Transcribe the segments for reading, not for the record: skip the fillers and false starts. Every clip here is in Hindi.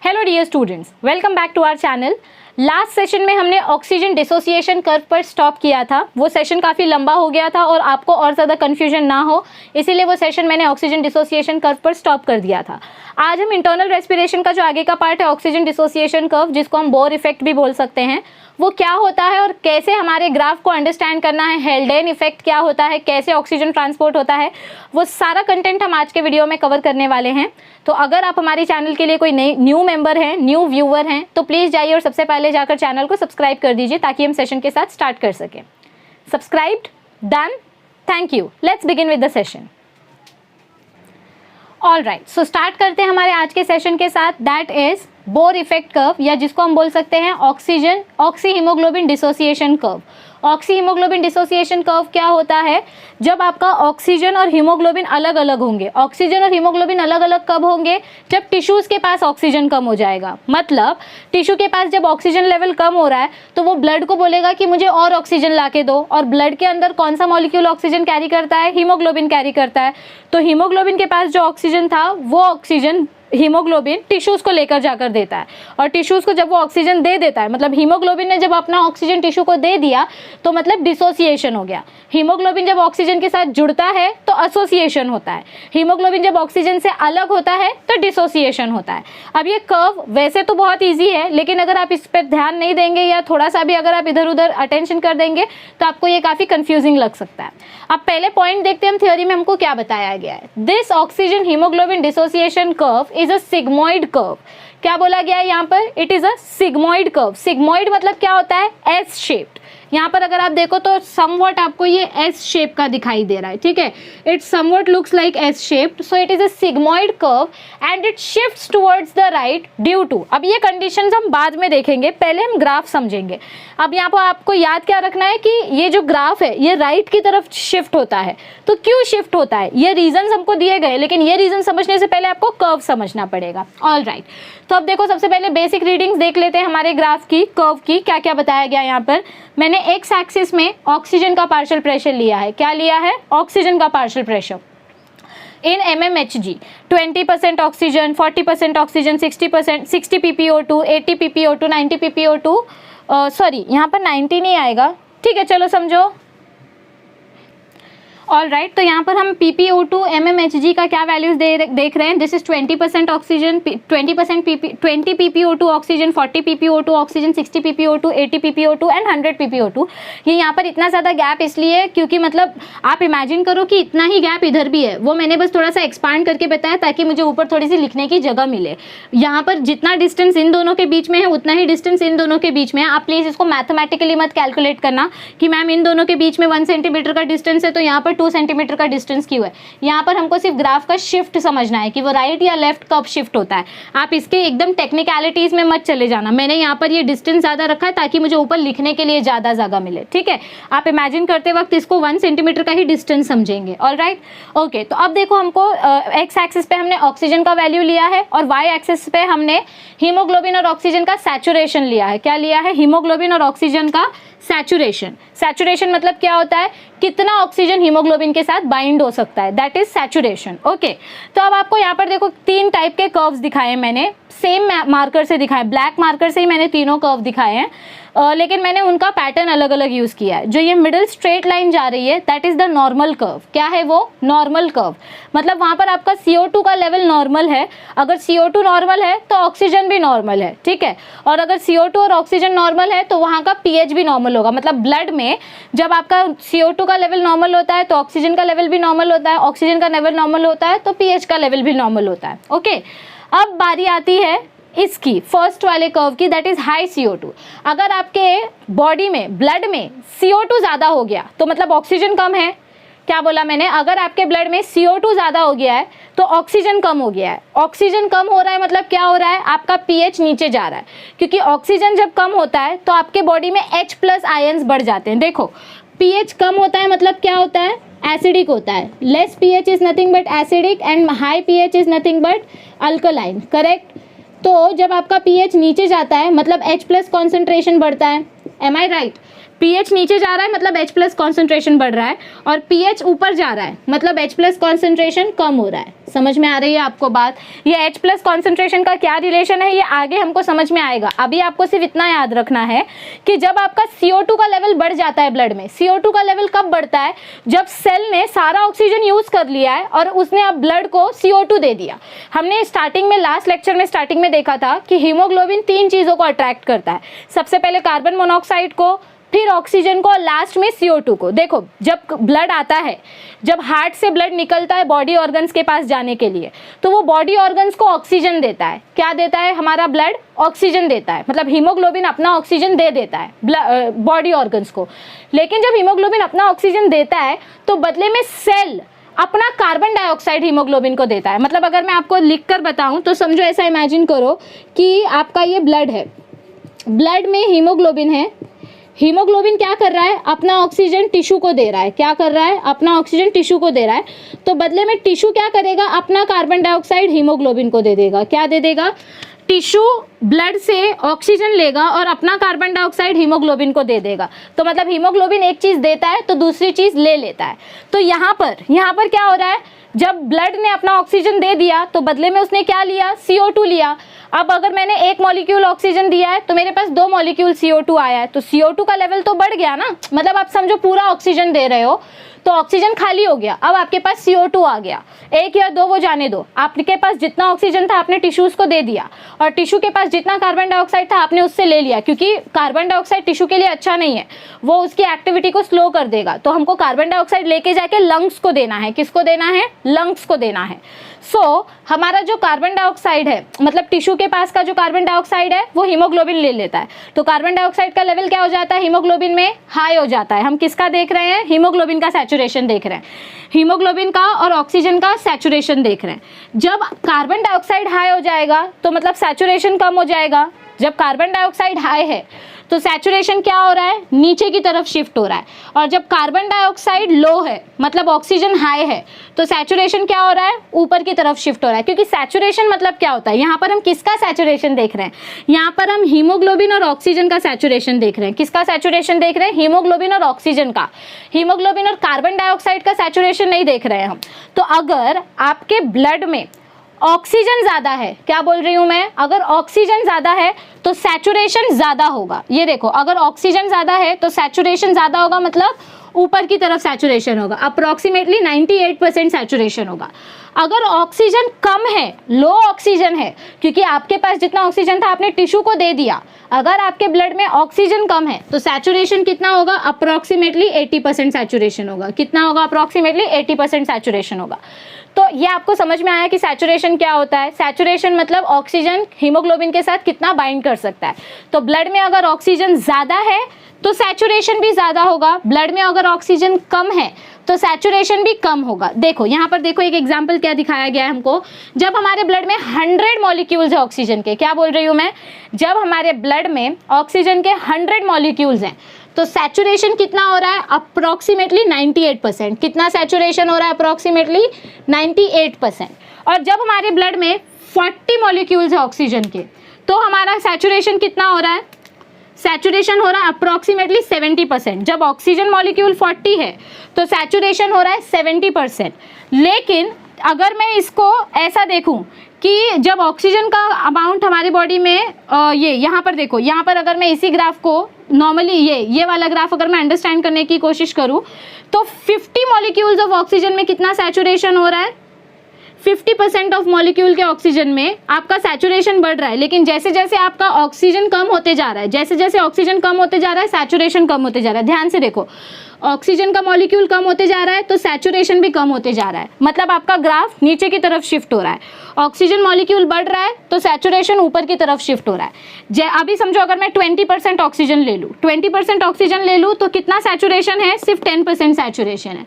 Hello dear students, welcome back to our channel. Last session में हमने ऑक्सीजन डिसोसिएशन कर्व पर स्टॉप किया था। वो सेशन काफ़ी लंबा हो गया था और आपको और ज़्यादा कन्फ्यूजन ना हो, इसीलिए वो सेशन मैंने ऑक्सीजन डिसोसिएशन कर्व पर स्टॉप कर दिया था। आज हम इंटरनल रेस्पिरेशन का जो आगे का पार्ट है ऑक्सीजन डिसोसिएशन कर्व, जिसको हम बोर इफेक्ट भी बोल सकते हैं, वो क्या होता है और कैसे हमारे ग्राफ को अंडरस्टैंड करना है, हेल्डेन इफेक्ट क्या होता है, कैसे ऑक्सीजन ट्रांसपोर्ट होता है, वो सारा कंटेंट हम आज के वीडियो में कवर करने वाले हैं। तो अगर आप हमारे चैनल के लिए कोई न्यू मेंबर हैं, न्यू व्यूअर हैं, तो प्लीज़ जाइए और सबसे पहले जाकर चैनल को सब्सक्राइब कर दीजिए ताकि हम सेशन के साथ स्टार्ट कर सकें। Subscribed, done, thank you. Let's begin with the session. All right, so start करते हैं हमारे आज के सेशन के साथ। That is Bohr effect curve, या जिसको हम बोल सकते हैं oxy haemoglobin dissociation curve. Oxy haemoglobin dissociation curve क्या होता है? जब आपका ऑक्सीजन और हीमोग्लोबिन अलग अलग होंगे। ऑक्सीजन और हीमोग्लोबिन अलग अलग कब होंगे? जब टिश्यूज के पास ऑक्सीजन कम हो जाएगा। मतलब टिश्यू के पास जब ऑक्सीजन लेवल कम हो रहा है तो वो ब्लड को बोलेगा कि मुझे और ऑक्सीजन ला के दो, और ब्लड के अंदर कौन सा मॉलिक्यूल ऑक्सीजन कैरी करता है? हीमोग्लोबिन कैरी करता है। तो हीमोग्लोबिन के पास जो ऑक्सीजन था वो ऑक्सीजन हीमोग्लोबिन टिश्यूज को लेकर जाकर देता है, और टिश्यूज को जब वो ऑक्सीजन दे देता है, मतलब हीमोग्लोबिन ने जब अपना ऑक्सीजन टिश्यू को दे दिया तो मतलब डिसोसिएशन हो गया। हीमोग्लोबिन जब ऑक्सीजन के साथ जुड़ता है तो एसोसिएशन होता है। हीमोग्लोबिन जब ऑक्सीजन से अलग होता है तो डिसोसिएशन होता है। अब ये कर्व वैसे तो बहुत ईजी है, लेकिन अगर आप इस पर ध्यान नहीं देंगे या थोड़ा सा भी अगर आप इधर उधर अटेंशन कर देंगे तो आपको ये काफ़ी कंफ्यूजिंग लग सकता है। अब पहले पॉइंट देखते हैं हम थ्योरी में हमको क्या बताया गया है। This oxygen haemoglobin dissociation curve is a sigmoid curve. क्या बोला गया है यहाँ पर? It is a sigmoid curve. Sigmoid मतलब क्या होता है? S shaped. यहाँ पर अगर आप देखो तो समवट आपको ये एस शेप का दिखाई दे रहा है, ठीक है। It somewhat looks like S shaped, so it is a sigmoid curve and it shifts towards the right due to. अब ये कंडीशंस हम बाद में देखेंगे, पहले हम ग्राफ समझेंगे। अब यहाँ पर आपको याद क्या रखना है कि ये जो ग्राफ है ये राइट की तरफ शिफ्ट होता है। तो क्यों शिफ्ट होता है? ये रीजन हमको दिए गए, लेकिन ये रीजन समझने से पहले आपको कर्व समझना पड़ेगा। ऑल राइट, तो अब देखो सबसे पहले बेसिक रीडिंग्स देख लेते हैं हमारे ग्राफ की, कर्व की। क्या क्या बताया गया यहाँ पर? मैंने एक्स एक्सिस में ऑक्सीजन का पार्शियल प्रेशर लिया है। क्या लिया है? ऑक्सीजन का partial pressure in mmHg। 20% oxygen, 40% oxygen, 60%, 60 ppO2, 80 ppO2, 90 ppO2, sorry यहाँ पर 90 नहीं आएगा, ठीक है, चलो समझो। ऑल राइट, तो यहाँ पर हम ppO2 mmHg का क्या वैल्यूज देख रहे हैं? This is 20% oxygen, 20 ppO2 oxygen, 40 ppO2 oxygen, 60 ppO2, 80 ppO2 and 100 ppO2। ये यहाँ पर इतना ज़्यादा गैप इसलिए क्योंकि मतलब आप इमेजिन करो कि इतना ही गैप इधर भी है। वो मैंने बस थोड़ा सा एक्सपांड करके बताया ताकि मुझे ऊपर थोड़ी सी लिखने की जगह मिले। यहाँ पर जितना डिस्टेंस इन दोनों के बीच में है उतना ही डिस्टेंस इन दोनों के बीच में है। आप प्लीज़ इसको मैथमेटिकली मत कैलकुलेट करना कि मैम इन दोनों के बीच में 1 सेंटीमीटर का डिस्टेंस है तो यहाँ पर 2 सेंटीमीटर का डिस्टेंस क्यों है। यहाँ पर हमको सिर्फ ग्राफ का शिफ्ट समझना है कि वो राइट या लेफ्ट कब शिफ्ट होता है। आप इसके एकदम टेक्निकलिटीज में मत चले जाना। मैंने यहाँ पर ये डिस्टेंस ज़्यादा रखा है ताकि मुझे ऊपर लिखने के लिए ज़्यादा जगह मिले, ठीक है। आप इमेजिन करते वक्त इसको 1 सेंटीमीटर का ही डिस्टेंस समझेंगे। All right, okay. तो अब देखो हमको एक्स एक्सिस पे हमने ऑक्सीजन का वैल्यू लिया है और वाई एक्सिस पे हमने हीमोग्लोबिन और ऑक्सीजन का सैचुरेशन लिया है। क्या लिया है? हीमोग्लोबिन और ऑक्सीजन का सैचुरेशन। सैचुरेशन मतलब क्या होता है? कितना ऑक्सीजन हीमोग्लोबिन के साथ बाइंड हो सकता है, दैट इज सैचुरेशन। ओके, तो अब आपको यहाँ पर देखो 3 टाइप के कर्व्स दिखाए मैंने, सेम मार्कर से दिखाए, ब्लैक मार्कर से ही मैंने तीनों कर्व दिखाए हैं, लेकिन मैंने उनका पैटर्न अलग अलग यूज किया है। जो ये मिडिल स्ट्रेट लाइन जा रही है that is the normal curve. क्या है वो? Normal curve. मतलब वहाँ पर आपका CO2 का लेवल नॉर्मल है। अगर CO2 नॉर्मल है तो ऑक्सीजन भी नॉर्मल है, ठीक है। और अगर CO2 और ऑक्सीजन नॉर्मल है तो वहाँ का pH भी नॉर्मल होगा। मतलब ब्लड में जब आपका CO2 का लेवल नॉर्मल होता है तो ऑक्सीजन का लेवल भी नॉर्मल होता है, ऑक्सीजन का लेवल नॉर्मल होता है तो pH का लेवल भी नॉर्मल होता है। ओके, अब बारी आती है इसकी फर्स्ट वाले कर्व की, दैट इज हाई CO2। अगर आपके बॉडी में, ब्लड में CO2 ज़्यादा हो गया तो मतलब ऑक्सीजन कम है। क्या बोला मैंने? अगर आपके ब्लड में CO2 ज़्यादा हो गया है तो ऑक्सीजन कम हो गया है। ऑक्सीजन कम हो रहा है मतलब क्या हो रहा है? आपका pH नीचे जा रहा है, क्योंकि ऑक्सीजन जब कम होता है तो आपके बॉडी में H+ आयंस बढ़ जाते हैं। देखो pH कम होता है मतलब क्या होता है? एसिडिक होता है। Less pH is nothing but acidic and high pH is nothing but alkaline, correct. तो जब आपका pH नीचे जाता है मतलब H+ कॉन्सेंट्रेशन बढ़ता है, एम आई राइट? pH नीचे जा रहा है मतलब H प्लस कॉन्सेंट्रेशन बढ़ रहा है, और pH ऊपर जा रहा है मतलब H प्लस कॉन्सेंट्रेशन कम हो रहा है। समझ में आ रही है आपको बात? ये H प्लस कॉन्सेंट्रेशन का क्या रिलेशन है ये आगे हमको समझ में आएगा। अभी आपको सिर्फ इतना याद रखना है कि जब आपका CO2 का लेवल बढ़ जाता है ब्लड में, CO2 का लेवल कब बढ़ता है? जब सेल ने सारा ऑक्सीजन यूज कर लिया है और उसने अब ब्लड को CO2 दे दिया। हमने स्टार्टिंग में, लास्ट लेक्चर में स्टार्टिंग में देखा था कि हीमोग्लोबिन 3 चीजों को अट्रैक्ट करता है। सबसे पहले कार्बन मोनोऑक्साइड को, फिर ऑक्सीजन को, और लास्ट में CO2 को। देखो जब ब्लड आता है, जब हार्ट से ब्लड निकलता है बॉडी ऑर्गन्स के पास जाने के लिए, तो वो बॉडी ऑर्गन्स को ऑक्सीजन देता है। क्या देता है? हमारा ब्लड ऑक्सीजन देता है, मतलब हीमोग्लोबिन अपना ऑक्सीजन दे देता है बॉडी ऑर्गन्स को। लेकिन जब हीमोग्लोबिन अपना ऑक्सीजन देता है तो बदले में सेल अपना कार्बन डाइऑक्साइड हीमोग्लोबिन को देता है। मतलब अगर मैं आपको लिख कर बताऊं तो समझो, ऐसा इमेजिन करो कि आपका ये ब्लड है, ब्लड में हीमोग्लोबिन है। हीमोग्लोबिन क्या कर रहा है? अपना ऑक्सीजन टिश्यू को दे रहा है। क्या कर रहा है? अपना ऑक्सीजन टिश्यू को दे रहा है। तो बदले में टिश्यू क्या करेगा? अपना कार्बन डाइऑक्साइड हीमोग्लोबिन को दे देगा। क्या दे देगा? टिश्यू ब्लड से ऑक्सीजन लेगा और अपना कार्बन डाइऑक्साइड हीमोग्लोबिन को दे देगा। तो मतलब हीमोग्लोबिन एक चीज देता है तो दूसरी चीज ले लेता है। तो यहाँ पर क्या हो रहा है? जब ब्लड ने अपना ऑक्सीजन दे दिया तो बदले में उसने क्या लिया? CO2 लिया। अब अगर मैंने 1 मॉलिक्यूल ऑक्सीजन दिया है तो मेरे पास 2 मॉलिक्यूल CO2 आया है, तो CO2 का लेवल तो बढ़ गया ना। मतलब आप समझो पूरा ऑक्सीजन दे रहे हो तो ऑक्सीजन खाली हो गया, अब आपके पास CO2 आ गया। 1 या 2 वो जाने दो, आपके पास जितना ऑक्सीजन था आपने टिश्यूज को दे दिया, और टिश्यू के पास जितना कार्बन डाइऑक्साइड था आपने उससे ले लिया, क्योंकि कार्बन डाइऑक्साइड टिश्यू के लिए अच्छा नहीं है, वो उसकी एक्टिविटी को स्लो कर देगा। तो हमको कार्बन डाइऑक्साइड लेके जाके लंग्स को देना है। किसको देना है? लंग्स को देना है। हमारा जो कार्बन डाइऑक्साइड है, मतलब टिश्यू के पास का जो कार्बन डाइऑक्साइड है वो हीमोग्लोबिन ले लेता है। तो कार्बन डाइऑक्साइड का लेवल क्या हो जाता है? हीमोग्लोबिन में हाई हो जाता है। हम किसका देख रहे हैं? हीमोग्लोबिन का सैचुरेशन देख रहे हैं। हीमोग्लोबिन का और ऑक्सीजन का सैचुरेशन देख रहे हैं। जब कार्बन डाइऑक्साइड हाई हो जाएगा तो मतलब सैचुरेशन कम हो जाएगा। जब कार्बन डाइऑक्साइड हाई है तो सैचुरेशन क्या हो रहा है? नीचे की तरफ शिफ्ट हो रहा है। और जब कार्बन डाइऑक्साइड लो है मतलब ऑक्सीजन हाई है तो सैचुरेशन क्या हो रहा है? ऊपर की तरफ शिफ्ट हो रहा है। क्योंकि सैचुरेशन मतलब क्या होता है? यहाँ पर हम किसका सैचुरेशन देख रहे हैं? यहाँ पर हम हीमोग्लोबिन और ऑक्सीजन का सैचुरेशन देख रहे हैं। किसका सैचुरेशन देख रहे हैं? हीमोग्लोबिन और ऑक्सीजन का। हीमोग्लोबिन और कार्बन डाइऑक्साइड का सैचुरेशन नहीं देख रहे हैं हम। तो अगर आपके ब्लड में ऑक्सीजन ज्यादा है, क्या बोल रही हूं मैं? अगर ऑक्सीजन ज्यादा है तो सैचुरेशन ज्यादा होगा। ये देखो, अगर ऑक्सीजन ज्यादा है तो सैचुरेशन ज्यादा होगा, मतलब ऊपर की तरफ सैचुरेशन होगा, अप्रोक्सीमेटली 98% सैचुरेशन होगा। अगर ऑक्सीजन कम है, लो ऑक्सीजन है, क्योंकि आपके पास जितना ऑक्सीजन था आपने टिश्यू को दे दिया, अगर आपके ब्लड में ऑक्सीजन कम है तो सैचुरेशन कितना होगा? अप्रोक्सीमेटली 80% सैचुरेशन होगा। कितना होगा? अप्रोक्सीमेटली 80% सैचुरेशन होगा। तो ये आपको समझ में आया कि सैचुरेशन क्या होता है? सैचुरेशन मतलब ऑक्सीजन हीमोग्लोबिन के साथ कितना बाइंड कर सकता है। तो ब्लड में अगर ऑक्सीजन ज्यादा है तो सैचुरेशन भी ज्यादा होगा, ब्लड में अगर ऑक्सीजन कम है तो सैचुरेशन भी कम होगा। देखो यहाँ पर देखो एक एग्जांपल क्या दिखाया गया है हमको। जब हमारे ब्लड में 100 मॉलिक्यूल्स है ऑक्सीजन के, क्या बोल रही हूँ मैं? जब हमारे ब्लड में ऑक्सीजन के 100 मॉलिक्यूल्स हैं तो सैचुरेशन कितना हो रहा है? अप्रोक्सीमेटली 98%। कितना सैचुरेशन हो रहा है? अप्रोक्सीमेटली 98%। और जब हमारे ब्लड में 40 मॉलिक्यूल्स है ऑक्सीजन के तो हमारा सैचुरेशन कितना हो रहा है? सैचुरेशन हो रहा है अप्रोक्सीमेटली 70%। जब ऑक्सीजन मॉलिक्यूल 40 है तो सैचुरेशन हो रहा है 70%। लेकिन अगर मैं इसको ऐसा देखूं कि जब ऑक्सीजन का अमाउंट हमारी बॉडी में ये यहाँ पर देखो, यहाँ पर अगर मैं इसी ग्राफ को नॉर्मली ये वाला ग्राफ अगर मैं अंडरस्टैंड करने की कोशिश करूँ तो 50 मॉलिक्यूल्स ऑफ ऑक्सीजन में कितना सैचुरेशन हो रहा है? 50% ऑफ मॉलिक्यूल के ऑक्सीजन में आपका सैचुरेशन बढ़ रहा है। लेकिन जैसे जैसे आपका ऑक्सीजन कम होते जा रहा है, जैसे जैसे ऑक्सीजन कम होते जा रहा है सैचुरेशन कम होते जा रहा है। ध्यान से देखो, ऑक्सीजन का मॉलिक्यूल कम होते जा रहा है तो सैचुरेशन भी कम होते जा रहा है, मतलब आपका ग्राफ नीचे की तरफ शिफ्ट हो रहा है। ऑक्सीजन मॉलिक्यूल बढ़ रहा है तो सैचुरेशन ऊपर की तरफ शिफ्ट हो रहा है। अभी समझो अगर मैं 20% ऑक्सीजन ले लूँ, 20% ऑक्सीजन ले लूँ तो कितना सैचुरेशन है? सिर्फ 10% सैचुरेशन है।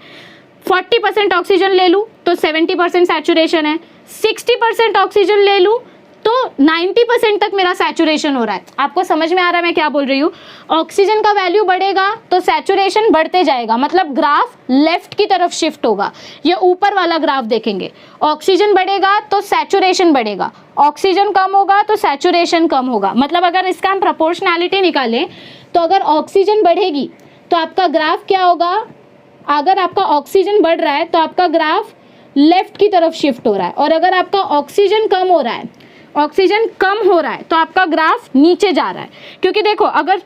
40% ऑक्सीजन ले लूँ तो 70% सैचुरेशन है। 60% ऑक्सीजन ले लूँ तो 90% तक मेरा सैचुरेशन हो रहा है। आपको समझ में आ रहा है मैं क्या बोल रही हूँ? ऑक्सीजन का वैल्यू बढ़ेगा तो सैचुरेशन बढ़ते जाएगा, मतलब ग्राफ लेफ्ट की तरफ शिफ्ट होगा। ये ऊपर वाला ग्राफ देखेंगे, ऑक्सीजन बढ़ेगा तो सैचुरेशन बढ़ेगा, ऑक्सीजन कम होगा तो सैचुरेशन कम होगा। मतलब अगर इसका हम प्रोपोर्शनैलिटी निकालें तो अगर ऑक्सीजन बढ़ेगी तो आपका ग्राफ क्या होगा, अगर आपका ऑक्सीजन बढ़ रहा है तो आपका ग्राफ लेफ्ट की तरफ शिफ्ट हो रहा है, और अगर आपका ऑक्सीजन कम हो रहा है, ऑक्सीजन कम हो रहा है तो आपका ग्राफ नीचे जा रहा है। क्योंकि देखो अगर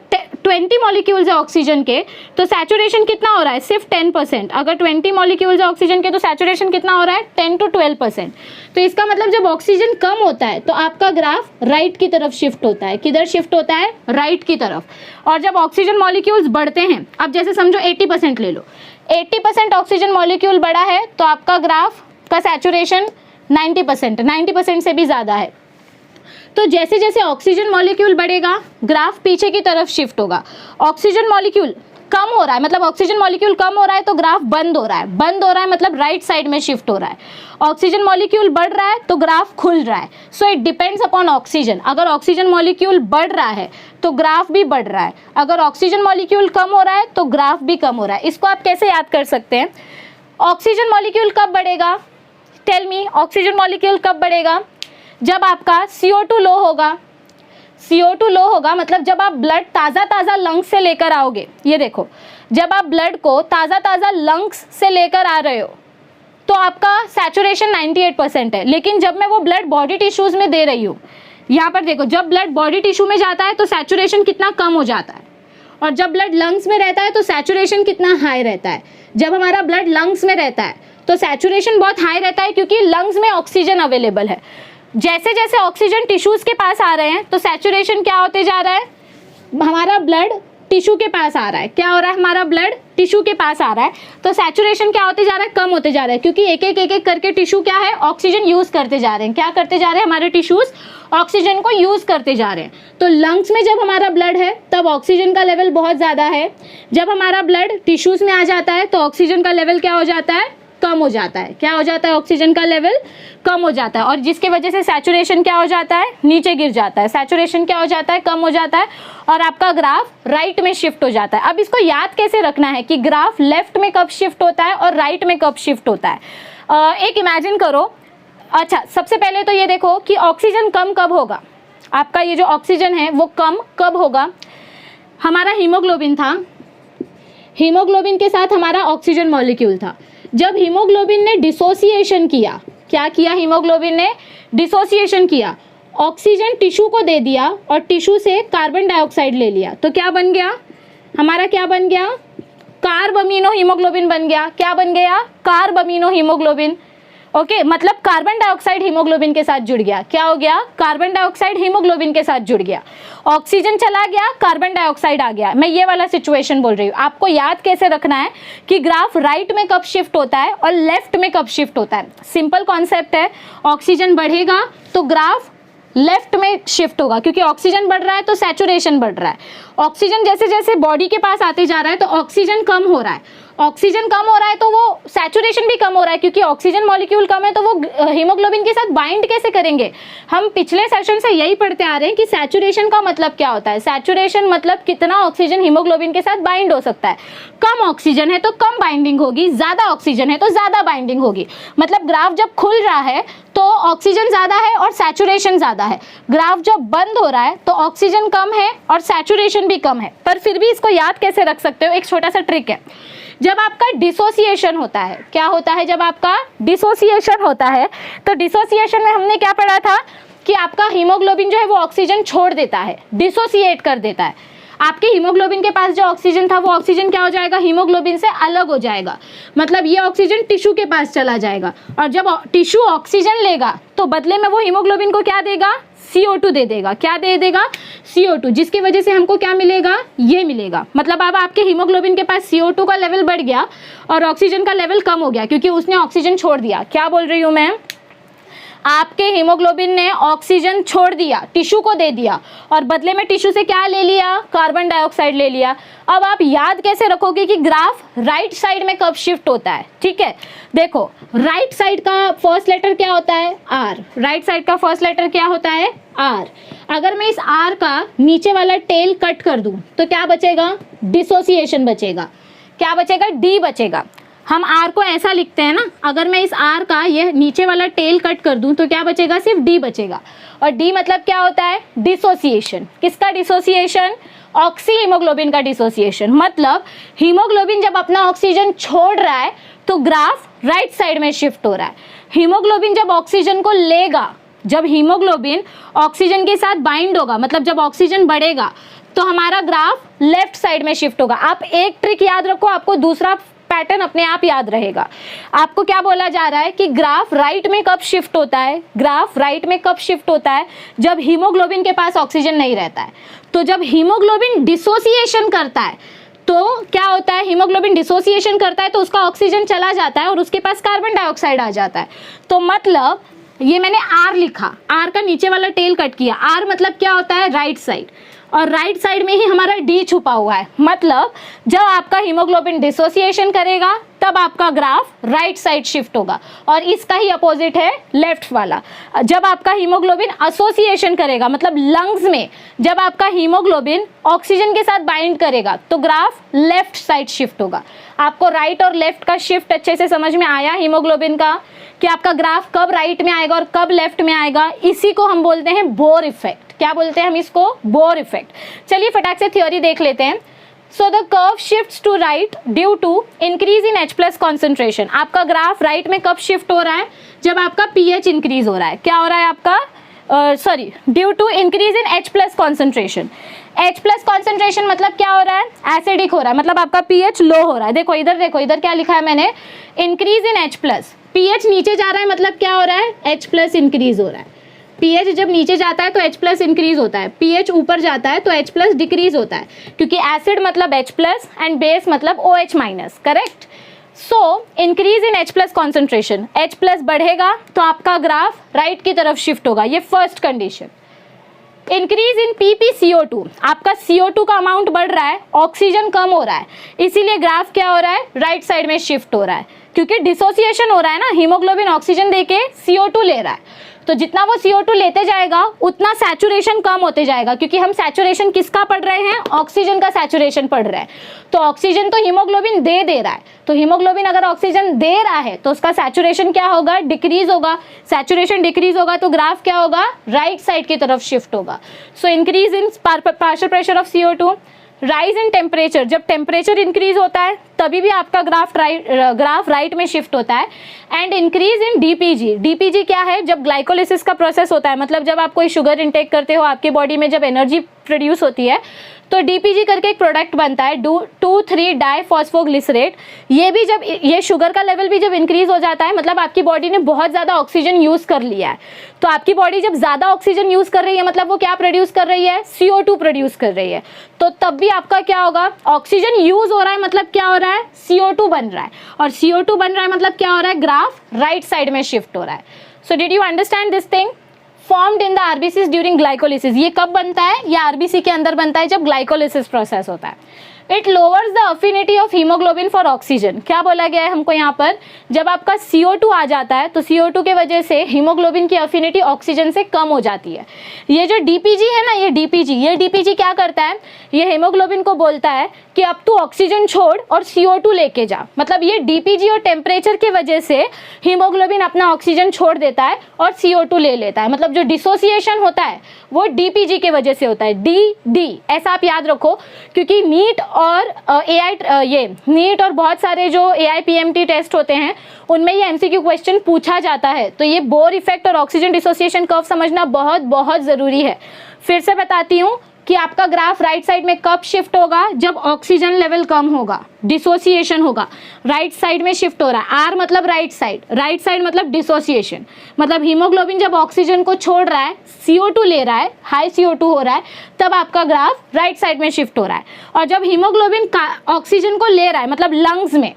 20 मॉलिक्यूल्स है ऑक्सीजन के तो सैचुरेशन कितना हो रहा है, सिर्फ 10%। अगर 20 मॉलिक्यूल्स है ऑक्सीजन के तो सैचुरेशन कितना हो रहा है, 10 to 12%। तो इसका मतलब जब ऑक्सीजन कम होता है तो आपका ग्राफ राइट की तरफ शिफ्ट होता है। किधर शिफ्ट होता है, राइट की तरफ। और जब ऑक्सीजन मॉलिक्यूल्स बढ़ते हैं, अब जैसे समझो 80% ले लो, 80% ऑक्सीजन मॉलिक्यूल बढ़ा है तो आपका ग्राफ का सैचुरेशन 90% से भी ज़्यादा है। तो जैसे जैसे ऑक्सीजन मॉलिक्यूल बढ़ेगा ग्राफ पीछे की तरफ शिफ्ट होगा। ऑक्सीजन मॉलिक्यूल कम हो रहा है मतलब ऑक्सीजन मॉलिक्यूल कम हो रहा है तो ग्राफ बंद हो रहा है, बंद हो रहा है मतलब राइट साइड में शिफ्ट हो रहा है। ऑक्सीजन मॉलिक्यूल बढ़ रहा है तो ग्राफ खुल रहा है। So it depends upon oxygen. अगर ऑक्सीजन मॉलिक्यूल बढ़ रहा है तो ग्राफ भी बढ़ रहा है, अगर ऑक्सीजन मॉलिक्यूल कम हो रहा है तो ग्राफ भी कम हो रहा है। इसको आप कैसे याद कर सकते हैं, ऑक्सीजन मॉलिक्यूल कब बढ़ेगा, टेल मी, ऑक्सीजन मॉलिक्यूल कब बढ़ेगा, जब आपका CO2 लो होगा। CO2 लो होगा मतलब जब आप ब्लड ताज़ा लंग्स से लेकर आओगे, ये देखो जब आप ब्लड को ताज़ा लंग्स से लेकर आ रहे हो तो आपका सैचुरेशन 98% है। लेकिन जब मैं वो ब्लड बॉडी टिश्यूज़ में दे रही हूँ, यहाँ पर देखो जब ब्लड बॉडी टिश्यू में जाता है तो सैचुरेशन कितना कम हो जाता है, और जब ब्लड लंग्स में रहता है तो सैचुरेशन कितना हाई रहता है। जब हमारा ब्लड लंग्स में रहता है तो सैचुरेशन बहुत हाई रहता है क्योंकि लंग्स में ऑक्सीजन अवेलेबल है। जैसे जैसे ऑक्सीजन टिश्यूज़ के पास आ रहे हैं तो सैचुरेशन क्या होते जा रहा है, हमारा ब्लड टिश्यू के पास आ रहा है। क्या हो रहा है, हमारा ब्लड टिश्यू के पास आ रहा है तो सैचुरेशन क्या होते जा रहा है, कम होते जा रहा है। क्योंकि एक एक करके टिश्यू क्या है, ऑक्सीजन यूज़ करते जा रहे हैं। क्या करते जा रहे हैं, हमारे टिश्यूज़ ऑक्सीजन को यूज़ करते जा रहे हैं। तो लंग्स में जब हमारा ब्लड है तब ऑक्सीजन का लेवल बहुत ज़्यादा है, जब हमारा ब्लड टिश्यूज़ में आ जाता है तो ऑक्सीजन का लेवल क्या हो जाता है, कम हो जाता है। क्या हो जाता है, ऑक्सीजन का लेवल कम हो जाता है, और जिसकी वजह से सैचुरेशन क्या हो जाता है, नीचे गिर जाता है। सैचुरेशन क्या हो जाता है, कम हो जाता है, और आपका ग्राफ राइट में शिफ्ट हो जाता है। अब इसको याद कैसे रखना है कि ग्राफ लेफ्ट में कब शिफ्ट होता है और राइट में कब शिफ्ट होता है। एक इमेजिन करो, अच्छा सबसे पहले तो ये देखो कि ऑक्सीजन कम कब होगा, आपका ये जो ऑक्सीजन है वो कम कब होगा। हमारा हीमोग्लोबिन था, हीमोग्लोबिन के साथ हमारा ऑक्सीजन मॉलिक्यूल था। जब हीमोग्लोबिन ने डिसोसिएशन किया, क्या किया, हीमोग्लोबिन ने डिसोसिएशन किया, ऑक्सीजन टिश्यू को दे दिया और टिश्यू से कार्बन डाइऑक्साइड ले लिया, तो क्या बन गया, हमारा क्या बन गया, कार्ब अमीनो हीमोग्लोबिन बन गया। क्या बन गया, कार्ब अमीनो हीमोग्लोबिन। ओके, मतलब कार्बन डाइऑक्साइड हीमोग्लोबिन के साथ जुड़ गया। क्या हो गया, कार्बन डाइऑक्साइड हीमोग्लोबिन के साथ जुड़ गया। ऑक्सीजन चला गया, कार्बन डाइऑक्साइड आ गया। मैं ये वाला सिचुएशन बोल रही हूँ। आपको याद कैसे रखना है कि ग्राफ राइट में कब शिफ्ट होता है और लेफ्ट में कब शिफ्ट होता है। सिंपल कॉन्सेप्ट है, ऑक्सीजन बढ़ेगा तो ग्राफ लेफ्ट में शिफ्ट होगा, क्योंकि ऑक्सीजन बढ़ रहा है तो सैचुरेशन बढ़ रहा है। ऑक्सीजन जैसे जैसे बॉडी के पास आते जा रहा है तो ऑक्सीजन कम हो रहा है, ऑक्सीजन कम हो रहा है तो वो सैचुरेशन भी कम हो रहा है, क्योंकि ऑक्सीजन मॉलिक्यूल कम है तो वो हीमोग्लोबिन के साथ बाइंड कैसे करेंगे। हम पिछले सेशन से यही पढ़ते आ रहे हैं कि सैचुरेशन का मतलब क्या होता है। सैचुरेशन मतलब कितना ऑक्सीजन हीमोग्लोबिन के साथ बाइंड हो सकता है। कम ऑक्सीजन है तो कम बाइंडिंग होगी, ज़्यादा ऑक्सीजन है तो ज़्यादा बाइंडिंग होगी। मतलब ग्राफ जब खुल रहा है तो ऑक्सीजन ज़्यादा है और सैचुरेशन ज़्यादा है। ग्राफ जब बंद हो रहा है तो ऑक्सीजन कम है और सैचुरेशन भी कम है। पर फिर भी इसको याद कैसे रख सकते हो, एक छोटा सा ट्रिक है। जब आपका डिसोसिएशन होता है, क्या होता है, जब आपका डिसोसिएशन होता है तो डिसोसिएशन में हमने क्या पढ़ा था कि आपका हीमोग्लोबिन जो है वो ऑक्सीजन छोड़ देता है, डिसोसिएट कर देता है। आपके हीमोग्लोबिन के पास जो ऑक्सीजन था वो ऑक्सीजन क्या हो जाएगा, हीमोग्लोबिन से अलग हो जाएगा। मतलब ये ऑक्सीजन टिश्यू के पास चला जाएगा, और जब टिश्यू ऑक्सीजन लेगा तो बदले में वो हीमोग्लोबिन को क्या देगा, CO2 दे देगा। क्या दे देगा, CO2, जिसकी वजह से हमको क्या मिलेगा, ये मिलेगा। मतलब अब आपके हीमोग्लोबिन के पास CO2 का लेवल बढ़ गया और ऑक्सीजन का लेवल कम हो गया, क्योंकि उसने ऑक्सीजन छोड़ दिया। क्या बोल रही हूँ मैं, आपके हीमोग्लोबिन ने ऑक्सीजन छोड़ दिया, टिश्यू को दे दिया, और बदले में टिश्यू से क्या ले लिया, कार्बन डाइऑक्साइड ले लिया। अब आप याद कैसे रखोगे कि ग्राफ राइट साइड में कब शिफ्ट होता है। ठीक है, देखो राइट साइड का फर्स्ट लेटर क्या होता है, R। राइट साइड का फर्स्ट लेटर क्या होता है, R। अगर मैं इस R का नीचे वाला टेल कट कर दूं तो क्या बचेगा, डिसोसिएशन बचेगा। क्या बचेगा, D बचेगा। हम R को ऐसा लिखते हैं ना, अगर मैं इस R का ये नीचे वाला टेल कट कर दूं तो क्या बचेगा, सिर्फ D बचेगा। और D मतलब क्या होता है, डिसोसिएशन। किसका डिसोसिएशन, ऑक्सी हीमोग्लोबिन का डिसोसिएशन, मतलब हीमोग्लोबिन जब अपना ऑक्सीजन छोड़ रहा है तो ग्राफ राइट साइड में शिफ्ट हो रहा है। हीमोग्लोबिन जब ऑक्सीजन को लेगा, जब हीमोग्लोबिन ऑक्सीजन के साथ बाइंड होगा, मतलब जब ऑक्सीजन बढ़ेगा तो हमारा ग्राफ लेफ्ट साइड में शिफ्ट होगा। आप एक ट्रिक याद रखो, आपको दूसरा पैटर्न अपने आप याद रहेगा। आपको क्या बोला जा रहा है कि ग्राफ राइट में कब शिफ्ट होता है, ग्राफ राइट में कब शिफ्ट होता है, जब हीमोग्लोबिन के पास ऑक्सीजन नहीं रहता है। तो जब हीमोग्लोबिन डिसोसिएशन करता है तो क्या होता है, हीमोग्लोबिन डिसोसिएशन करता है तो उसका ऑक्सीजन चला जाता है और उसके पास कार्बन डाइऑक्साइड आ जाता है। तो मतलब ये मैंने आर लिखा, आर का नीचे वाला टेल कट किया। आर मतलब क्या होता है, राइट साइड, और राइट साइड में ही हमारा डी छुपा हुआ है। मतलब जब आपका हीमोग्लोबिन डिसोसिएशन करेगा तब आपका ग्राफ राइट साइड शिफ्ट होगा, और इसका ही अपोजिट है लेफ्ट वाला। जब आपका हीमोग्लोबिन एसोसिएशन करेगा, मतलब लंग्स में जब आपका हीमोग्लोबिन ऑक्सीजन के साथ बाइंड करेगा तो ग्राफ लेफ्ट साइड शिफ्ट होगा। आपको राइट और लेफ्ट का शिफ्ट अच्छे से समझ में आया हीमोग्लोबिन का, कि आपका ग्राफ कब राइट में आएगा और कब लेफ्ट में आएगा। इसी को हम बोलते हैं बोर इफेक्ट। क्या बोलते हैं हम इसको, बोर इफेक्ट। चलिए फटाक से थ्योरी देख लेते हैं। So the curve shifts to right due to increase in H+ concentration. आपका ग्राफ राइट में कब शिफ्ट हो रहा है, जब आपका pH इंक्रीज हो रहा है। क्या हो रहा है आपका, due to increase in H+ concentration. H+ concentration मतलब क्या हो रहा है, एसिडिक हो रहा है, मतलब आपका pH लो हो रहा है। देखो इधर क्या लिखा है मैंने, इंक्रीज इन H+। pH नीचे जा रहा है मतलब क्या हो रहा है, H+ इंक्रीज हो रहा है। pH जब नीचे जाता है तो H+ इंक्रीज होता है, pH ऊपर जाता है तो H+ डिक्रीज होता है, क्योंकि एसिड मतलब H+ एंड बेस मतलब OH-, correct. So increase in H+ concentration, H+ बढ़ेगा तो आपका ग्राफ राइट की तरफ शिफ्ट होगा, ये first condition. Increase in PpCO2, आपका CO2 का अमाउंट बढ़ रहा है, ऑक्सीजन कम हो रहा है, इसीलिए ग्राफ क्या हो रहा है, राइट साइड में शिफ्ट हो रहा है, क्योंकि डिसोसिएशन हो रहा है ना, हीमोग्लोबिन ऑक्सीजन देके CO2 ले रहा है। तो जितना वो CO2 लेते जाएगा उतना सैचुरेशन कम होते जाएगा, क्योंकि हम सैचुरेशन किसका पढ़ रहे हैं, ऑक्सीजन का सैचुरेशन पढ़ रहे हैं। तो ऑक्सीजन तो हीमोग्लोबिन दे रहा है, तो हीमोग्लोबिन अगर ऑक्सीजन दे रहा है तो उसका सैचुरेशन क्या होगा, डिक्रीज होगा। सैचुरेशन डिक्रीज होगा तो ग्राफ क्या होगा, राइट साइड की तरफ शिफ्ट होगा। So increase in partial pressure of CO2, rise in temperature, जब टेम्परेचर इंक्रीज होता है तभी भी आपका ग्राफ राइट में शिफ्ट होता है। एंड इंक्रीज इन DPG क्या है, जब ग्लाइकोलिसिस का प्रोसेस होता है, मतलब जब आप कोई शुगर इंटेक करते हो, आपकी बॉडी में जब एनर्जी प्रोड्यूस होती है तो DPG करके एक प्रोडक्ट बनता है, 2,3-डाइफॉस्फोग्लिसरेट। ये भी जब ये शुगर का लेवल भी जब इंक्रीज हो जाता है, मतलब आपकी बॉडी ने बहुत ज़्यादा ऑक्सीजन यूज़ कर लिया है। तो आपकी बॉडी जब ज़्यादा ऑक्सीजन यूज़ कर रही है मतलब वो क्या प्रोड्यूस कर रही है, CO2 प्रोड्यूस कर रही है। तो तब भी आपका क्या होगा, ऑक्सीजन यूज़ हो रहा है मतलब क्या हो रहा है, CO2 बन रहा है, और CO2 बन रहा है मतलब क्या हो रहा है, ग्राफ राइट साइड में शिफ्ट हो रहा है। So did you understand this thing. Formed in the RBCs during glycolysis, ये कब बनता है, ये आरबीसी के अंदर बनता है जब ग्लाइकोलिसिस प्रोसेस होता है। It lowers the affinity of haemoglobin for oxygen. क्या बोला गया है हमको यहाँ पर, जब आपका CO2 आ जाता है तो CO2 के वजह से हीमोग्लोबिन की अफिनिटी ऑक्सीजन से कम हो जाती है। ये जो DPG है ना, ये DPG क्या करता है, ये हीमोग्लोबिन को बोलता है कि अब तू ऑक्सीजन छोड़ और CO2 लेके जा। मतलब ये DPG और टेम्परेचर की वजह से हीमोग्लोबिन अपना ऑक्सीजन छोड़ देता है और CO2 ले लेता है। मतलब जो डिसोसिएशन होता है वो DPG की वजह से होता है, D ऐसा आप याद रखो, क्योंकि नीट और नीट और बहुत सारे जो AIPMT टेस्ट होते हैं उनमें ये MCQ क्वेश्चन पूछा जाता है। तो ये बोर इफेक्ट और ऑक्सीजन डिसोसिएशन कर्व समझना बहुत बहुत ज़रूरी है। फिर से बताती हूँ कि आपका ग्राफ राइट साइड में कब शिफ्ट होगा, जब ऑक्सीजन लेवल कम होगा, डिसोसिएशन होगा, राइट साइड में शिफ्ट हो रहा है। R मतलब राइट साइड मतलब डिसोसिएशन, मतलब हीमोग्लोबिन जब ऑक्सीजन को छोड़ रहा है, CO2 ले रहा है, हाई CO2 हो रहा है, तब आपका ग्राफ राइट साइड में शिफ्ट हो रहा है। और जब हीमोग्लोबिन ऑक्सीजन को ले रहा है, मतलब लंग्स में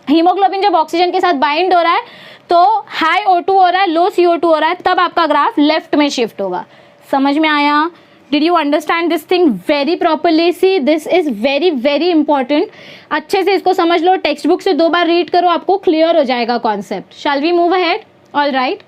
हीमोग्लोबिन जब ऑक्सीजन के साथ बाइंड हो रहा है तो हाई O2 हो रहा है, लो CO2 हो रहा है, तब आपका ग्राफ लेफ्ट में शिफ्ट होगा। समझ में आया? Did you understand this thing very properly? See, this is very very important. अच्छे से इसको समझ लो, टेक्स्ट बुक से 2 बार रीड करो, आपको क्लियर हो जाएगा concept. Shall we move ahead? All right.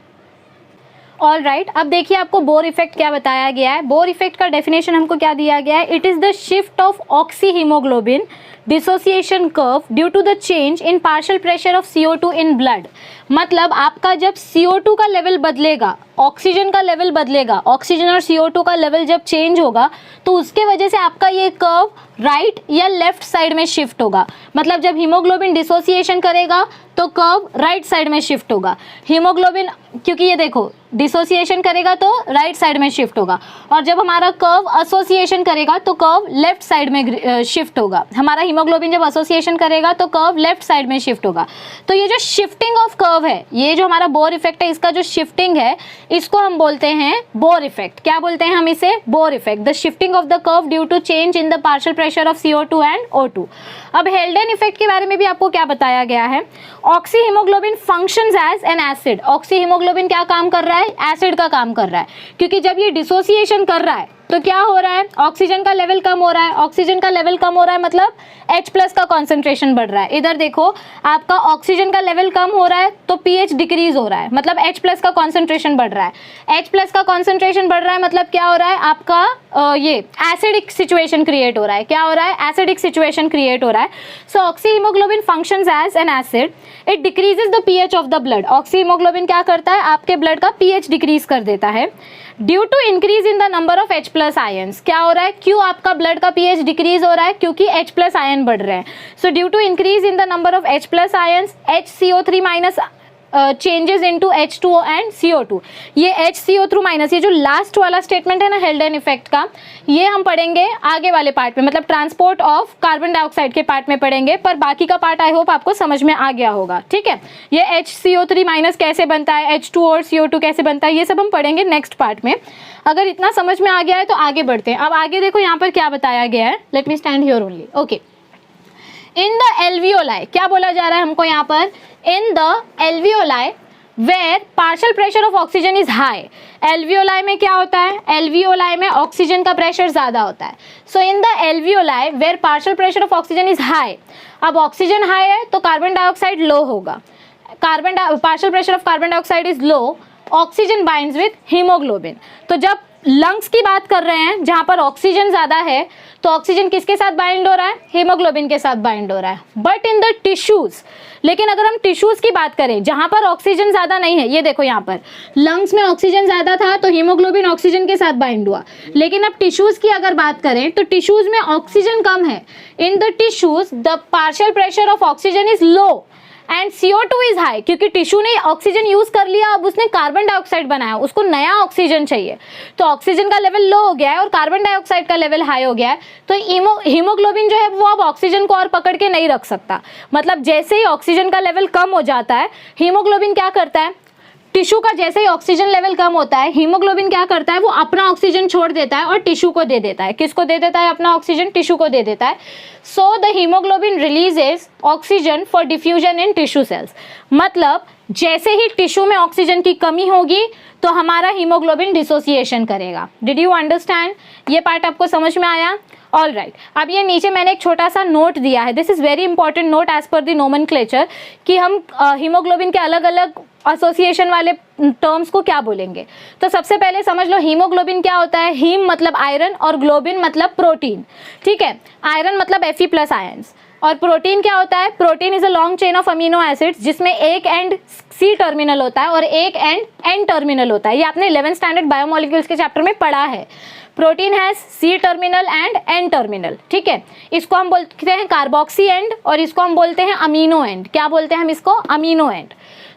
अब देखिए आपको बोर इफेक्ट क्या बताया गया है। बोर इफेक्ट का डेफिनेशन हमको क्या दिया गया है, it is the shift of oxyhaemoglobin dissociation curve due to the change in partial pressure of CO2 in blood. मतलब आपका जब CO2 का लेवल बदलेगा, ऑक्सीजन का लेवल बदलेगा, ऑक्सीजन और CO2 का लेवल जब चेंज होगा तो उसके वजह से आपका ये कर्व राइट या लेफ्ट साइड में शिफ्ट होगा। मतलब जब हीमोग्लोबिन डिसोसिएशन करेगा तो कर्व राइट साइड में शिफ्ट होगा। हीमोग्लोबिन, क्योंकि ये देखो डिसोसिएशन करेगा तो राइट साइड में शिफ्ट होगा, और जब हमारा कर्व एसोसिएशन करेगा तो कर्व लेफ्ट साइड में शिफ्ट होगा। हमारा हीमोग्लोबिन जब एसोसिएशन करेगा तो कर्व लेफ्ट साइड में शिफ्ट होगा। तो ये जो शिफ्टिंग ऑफ कर्व है, ये जो हमारा बोर इफेक्ट है, इसका जो शिफ्टिंग है इसको हम बोलते हैं बोर इफेक्ट। क्या बोलते हैं हम इसे? Bohr effect. The shifting of the curve due to change in the partial pressure of CO2 and O2। अब हेल्डेन इफेक्ट के बारे में भी आपको क्या बताया गया है? Oxy haemoglobin functions as an acid. Oxy haemoglobin क्या काम कर रहा है? एसिड का काम कर रहा है, क्योंकि जब ये डिसोसिएशन कर रहा है तो क्या हो रहा है? ऑक्सीजन का लेवल कम हो रहा है। ऑक्सीजन का लेवल कम हो रहा है मतलब H+ का कॉन्सेंट्रेशन बढ़ रहा है। इधर देखो, आपका ऑक्सीजन का लेवल कम हो रहा है तो pH डिक्रीज हो रहा है, मतलब H+ का कॉन्सेंट्रेशन बढ़ रहा है। H+ का कॉन्सेंट्रेशन बढ़ रहा है मतलब क्या हो रहा है? आपका ये एसिडिक सिचुएशन क्रिएट हो रहा है। क्या हो रहा है? एसिडिक सिचुएशन क्रिएट हो रहा है। So oxy haemoglobin functions as an acid, it decreases the pH of the blood. Oxy haemoglobin क्या करता है? आपके ब्लड का pH डिक्रीज कर देता है। Due to increase in the number of H+ ions. क्या हो रहा है? क्यों आपका ब्लड का pH डिक्रीज हो रहा है? क्योंकि H+ आयन बढ़ रहे हैं। So due to increase in the number of H+ ions, HCO3 minus changes into H2O and CO2। ये HCO3 माइनस, ये जो लास्ट वाला स्टेटमेंट है ना हेल्डेन इफेक्ट का, ये हम पढ़ेंगे आगे वाले पार्ट में, मतलब ट्रांसपोर्ट ऑफ कार्बन डाइऑक्साइड के पार्ट में पढ़ेंगे, पर बाकी का पार्ट आई होप आपको समझ में आ गया होगा। ठीक है, ये HCO3 माइनस कैसे बनता है, H2O और CO2 कैसे बनता है, ये सब हम पढ़ेंगे नेक्स्ट पार्ट में। अगर इतना समझ में आ गया है तो आगे बढ़ते हैं। अब आगे देखो यहाँ पर क्या बताया गया है। Let me stand here only. Okay, in the alveoli, क्या बोला जा रहा है हमको यहाँ पर? In the alveoli where partial pressure of oxygen is high. Alveoli में क्या होता है? एल्वियोलाई में ऑक्सीजन का प्रेशर ज्यादा होता है। So in the alveoli where partial pressure of oxygen is high. अब ऑक्सीजन हाई है तो कार्बन डाइऑक्साइड लो होगा। Partial pressure of carbon dioxide is low, oxygen binds with haemoglobin. तो जब लंग्स की बात कर रहे हैं जहां पर ऑक्सीजन ज्यादा है तो ऑक्सीजन किसके साथ बाइंड हो रहा है? हीमोग्लोबिन के साथ बाइंड हो रहा है। बट इन द टिश्यूज, लेकिन अगर हम टिश्यूज की बात करें जहां पर ऑक्सीजन ज्यादा नहीं है, ये देखो यहाँ पर लंग्स में ऑक्सीजन ज्यादा था तो हीमोग्लोबिन ऑक्सीजन के साथ बाइंड हुआ। लेकिन अब टिश्यूज की अगर बात करें तो टिश्यूज में ऑक्सीजन कम है। In the tissues the partial pressure of oxygen is low and CO2 is high, क्योंकि टिश्यू ने ऑक्सीजन यूज कर लिया, अब उसने कार्बन डाइऑक्साइड बनाया, उसको नया ऑक्सीजन चाहिए, तो ऑक्सीजन का लेवल लो हो गया है और कार्बन डाइऑक्साइड का लेवल हाई हो गया है। तो हीमोग्लोबिन जो है वो अब ऑक्सीजन को और पकड़ के नहीं रख सकता। मतलब जैसे ही ऑक्सीजन का लेवल कम हो जाता है, हीमोग्लोबिन क्या करता है? टिश्यू का जैसे ही ऑक्सीजन लेवल कम होता है, हीमोग्लोबिन क्या करता है? वो अपना ऑक्सीजन छोड़ देता है और टिश्यू को दे देता है। किसको दे देता है? अपना ऑक्सीजन टिश्यू को दे देता है। So the haemoglobin releases oxygen for diffusion in tissue cells. मतलब जैसे ही टिश्यू में ऑक्सीजन की कमी होगी तो हमारा हीमोग्लोबिन डिसोसिएशन करेगा। Did you understand? ये पार्ट आपको समझ में आया? All right. अब ये नीचे मैंने एक छोटा सा नोट दिया है, this is very important note as per the nomenclature, कि हम हीमोग्लोबिन के अलग अलग एसोसिएशन वाले टर्म्स को क्या बोलेंगे। तो सबसे पहले समझ लो हीमोग्लोबिन क्या होता है। हीम मतलब आयरन और ग्लोबिन मतलब प्रोटीन। ठीक है, आयरन मतलब Fe+ आयंस, और प्रोटीन क्या होता है? Protein is a long chain of amino acids जिसमें एक एंड C टर्मिनल होता है और एक एंड N टर्मिनल होता है। ये आपने 11th स्टैंडर्ड बायोमोलिक्यूल्स के चैप्टर में पढ़ा है। Protein has C terminal and N terminal. ठीक है, इसको हम बोलते हैं कार्बोक्सी एंड और इसको हम बोलते हैं अमीनो एंड। क्या बोलते हैं हम इसको? Amino and.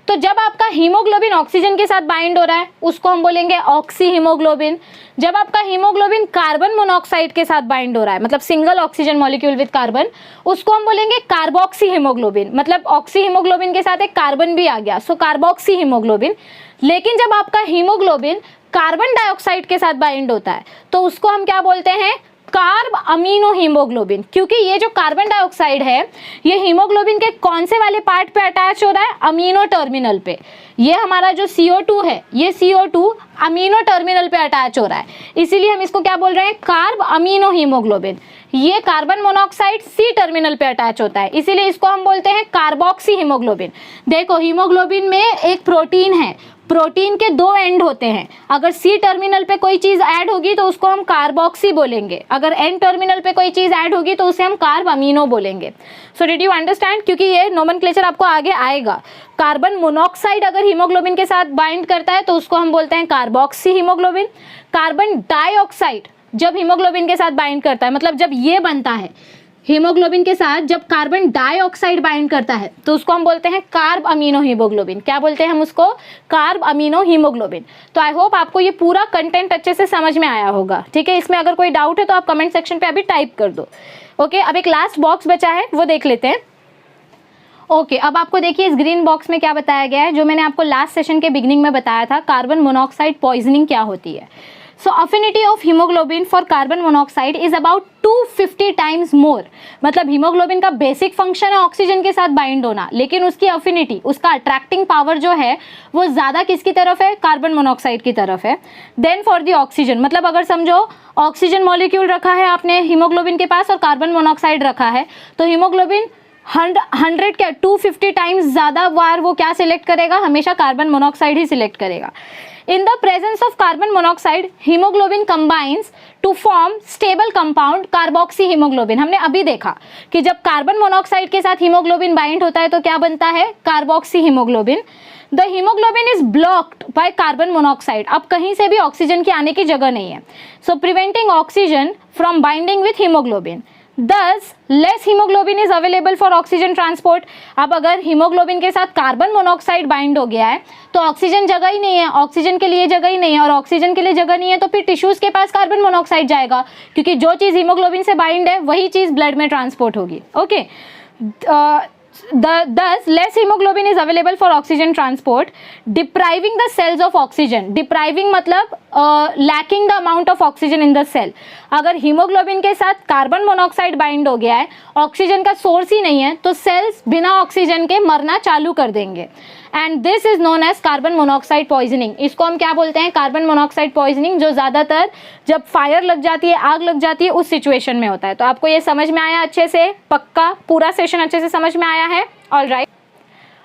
तो जब आपका हीमोग्लोबिन ऑक्सीजन के साथ बाइंड हो रहा है उसको हम बोलेंगे ऑक्सी हीमोग्लोबिन। जब आपका हीमोग्लोबिन कार्बन मोनोऑक्साइड के साथ बाइंड हो रहा है, मतलब single oxygen molecule with carbon, उसको हम बोलेंगे कार्बोक्सी हीमोग्लोबिन। मतलब ऑक्सी हीमोग्लोबिन के साथ एक कार्बन भी आ गया, सो कार्बोक्सी हीमोग्लोबिन। लेकिन जब आपका हीमोग्लोबिन कार्बन डाइऑक्साइड के साथ बाइंड होता है तो उसको हम क्या बोलते हैं? Carb amino haemoglobin. क्योंकि ये जो कार्बन डाइऑक्साइड है ये हीमोग्लोबिन के कौन से वाले पार्ट पे अटैच हो रहा है? अमीनो टर्मिनल पे। ये हमारा जो CO2 है, ये CO2 अमीनो टर्मिनल पे अटैच हो रहा है, इसीलिए हम इसको क्या बोल रहे हैं? Carb amino haemoglobin. ये कार्बन मोनोऑक्साइड C टर्मिनल पे अटैच होता है, इसीलिए इसको हम बोलते हैं कार्बोक्सी हीमोग्लोबिन। देखो हीमोग्लोबिन में एक प्रोटीन है, प्रोटीन के दो एंड होते हैं, अगर सी टर्मिनल पे कोई चीज़ ऐड होगी तो उसको हम कार्बोक्सी बोलेंगे, अगर एन टर्मिनल पे कोई चीज़ ऐड होगी तो उसे हम कार्ब अमीनो बोलेंगे। So did you understand? क्योंकि ये नोमेनक्लेचर आपको आगे आएगा। कार्बन मोनोऑक्साइड अगर हीमोग्लोबिन के साथ बाइंड करता है तो उसको हम बोलते हैं कार्बोक्सी हीमोग्लोबिन। कार्बन डाइऑक्साइड जब हीमोग्लोबिन के साथ बाइंड करता है, मतलब जब ये बनता है हीमोग्लोबिन के साथ, जब कार्बन डाइऑक्साइड बाइंड करता है तो उसको हम बोलते हैं कार्ब अमीनो हीमोग्लोबिन। क्या बोलते हैं हम उसको? Carb amino haemoglobin. तो आई होप आपको ये पूरा कंटेंट अच्छे से समझ में आया होगा, ठीक है। इसमें अगर कोई डाउट है तो आप कमेंट सेक्शन पे अभी टाइप कर दो। ओके, अब एक लास्ट बॉक्स बचा है, वो देख लेते हैं। ओके, अब आपको देखिए इस ग्रीन बॉक्स में क्या बताया गया है, जो मैंने आपको लास्ट सेशन के बिगिनिंग में बताया था, कार्बन मोनोऑक्साइड पॉइजनिंग क्या होती है। So affinity of haemoglobin for carbon monoxide is about 250 times more. मतलब हीमोग्लोबिन का बेसिक फंक्शन है ऑक्सीजन के साथ बाइंड होना, लेकिन उसकी अफिनिटी, उसका अट्रैक्टिंग पावर जो है वो ज़्यादा किसकी तरफ है? कार्बन मोनोऑक्साइड की तरफ है। देन फॉर द ऑक्सीजन, मतलब अगर समझो ऑक्सीजन मॉलिक्यूल रखा है आपने हीमोग्लोबिन के पास और कार्बन मोनोऑक्साइड रखा है, तो हीमोग्लोबिन 100 क्या 250 टाइम्स ज़्यादा बार वो क्या सिलेक्ट करेगा? हमेशा कार्बन मोनोऑक्साइड ही सिलेक्ट करेगा। In the presence of carbon monoxide, hemoglobin combines to form stable compound carboxy hemoglobin। हमने अभी देखा कि जब कार्बन मोनोऑक्साइड के साथ हीमोग्लोबिन बाइंड होता है तो क्या बनता है? Carboxy haemoglobin. The haemoglobin is blocked by carbon monoxide. अब कहीं से भी ऑक्सीजन की आने की जगह नहीं है, so preventing oxygen from binding with haemoglobin. Thus, less hemoglobin is available for oxygen transport। अब अगर हीमोग्लोबिन के साथ कार्बन मोनोऑक्साइड बाइंड हो गया है तो ऑक्सीजन जगह ही नहीं है, ऑक्सीजन के लिए जगह ही नहीं है, और ऑक्सीजन के लिए जगह नहीं है तो फिर टिश्यूज के पास कार्बन मोनोऑक्साइड जाएगा, क्योंकि जो चीज़ हीमोग्लोबिन से बाइंड है वही चीज़ ब्लड में ट्रांसपोर्ट होगी। Okay, thus less hemoglobin is available for oxygen transport, depriving the cells of oxygen। depriving मतलब lacking the amount of oxygen in the cell। अगर हीमोग्लोबिन के साथ कार्बन मोनोऑक्साइड बाइंड हो गया है, ऑक्सीजन का सोर्स ही नहीं है, तो सेल्स बिना ऑक्सीजन के मरना चालू कर देंगे। And this is known as carbon monoxide poisoning. इसको हम क्या बोलते हैं? कार्बन मोनोऑक्साइड पॉइजनिंग, जो ज़्यादातर जब फायर लग जाती है, आग लग जाती है, उस सिचुएशन में होता है। तो आपको ये समझ में आया अच्छे से? पक्का पूरा सेशन अच्छे से समझ में आया है?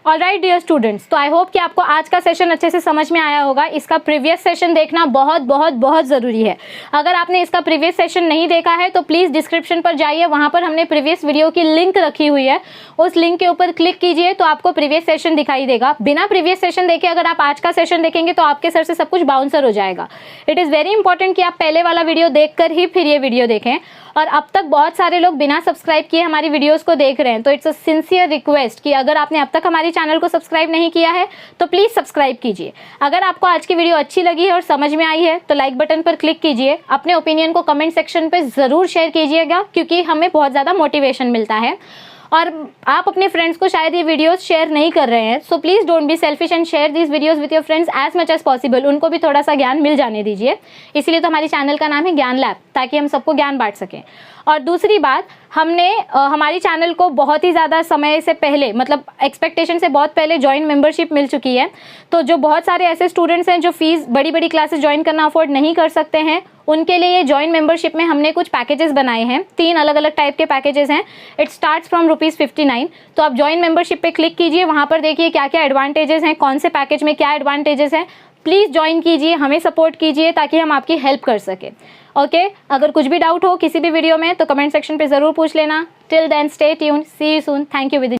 ऑल राइट डियर स्टूडेंट्स, तो आई होप कि आपको आज का सेशन अच्छे से समझ में आया होगा। इसका प्रीवियस सेशन देखना बहुत बहुत बहुत ज़रूरी है। अगर आपने इसका प्रीवियस सेशन नहीं देखा है तो प्लीज़ डिस्क्रिप्शन पर जाइए, वहाँ पर हमने प्रीवियस वीडियो की लिंक रखी हुई है, उस लिंक के ऊपर क्लिक कीजिए तो आपको प्रीवियस सेशन दिखाई देगा। बिना प्रीवियस सेशन देखे अगर आप आज का सेशन देखेंगे तो आपके सर से सब कुछ बाउंसर हो जाएगा। इट इज़ वेरी इंपॉर्टेंट कि आप पहले वाला वीडियो देखकर ही फिर ये वीडियो देखें। और अब तक बहुत सारे लोग बिना सब्सक्राइब किए हमारी वीडियोस को देख रहे हैं, तो इट्स अ सिंसियर रिक्वेस्ट कि अगर आपने अब तक हमारे चैनल को सब्सक्राइब नहीं किया है तो प्लीज़ सब्सक्राइब कीजिए। अगर आपको आज की वीडियो अच्छी लगी है और समझ में आई है तो लाइक बटन पर क्लिक कीजिए। अपने ओपिनियन को कमेंट सेक्शन पर ज़रूर शेयर कीजिएगा, क्योंकि हमें बहुत ज़्यादा मोटिवेशन मिलता है। और आप अपने फ्रेंड्स को शायद ये वीडियोस शेयर नहीं कर रहे हैं, so please don't be selfish and share these videos with your friends as much as possible. उनको भी थोड़ा सा ज्ञान मिल जाने दीजिए, इसीलिए तो हमारी चैनल का नाम है ज्ञान लैब, ताकि हम सबको ज्ञान बांट सकें। और दूसरी बात, हमने हमारी चैनल को बहुत ही ज़्यादा समय से पहले, मतलब एक्सपेक्टेशन से बहुत पहले जॉइन मेंबरशिप मिल चुकी है। तो जो बहुत सारे ऐसे स्टूडेंट्स हैं जो फीस बड़ी बड़ी क्लासेस ज्वाइन करना अफोर्ड नहीं कर सकते हैं, उनके लिए ये जॉइन मेंबरशिप में हमने कुछ पैकेजेस बनाए हैं। 3 अलग अलग टाइप के पैकेजेस हैं। It starts from ₹59। तो आप जॉइन मेंबरशिप पे क्लिक कीजिए, वहाँ पर देखिए क्या क्या एडवांटेजेस हैं, कौन से पैकेज में क्या एडवांटेजेस हैं। प्लीज़ ज्वाइन कीजिए, हमें सपोर्ट कीजिए ताकि हम आपकी हेल्प कर सकें। ओके, अगर कुछ भी डाउट हो किसी भी वीडियो में तो कमेंट सेक्शन पे ज़रूर पूछ लेना। Till then stay tuned, see you soon, thank you with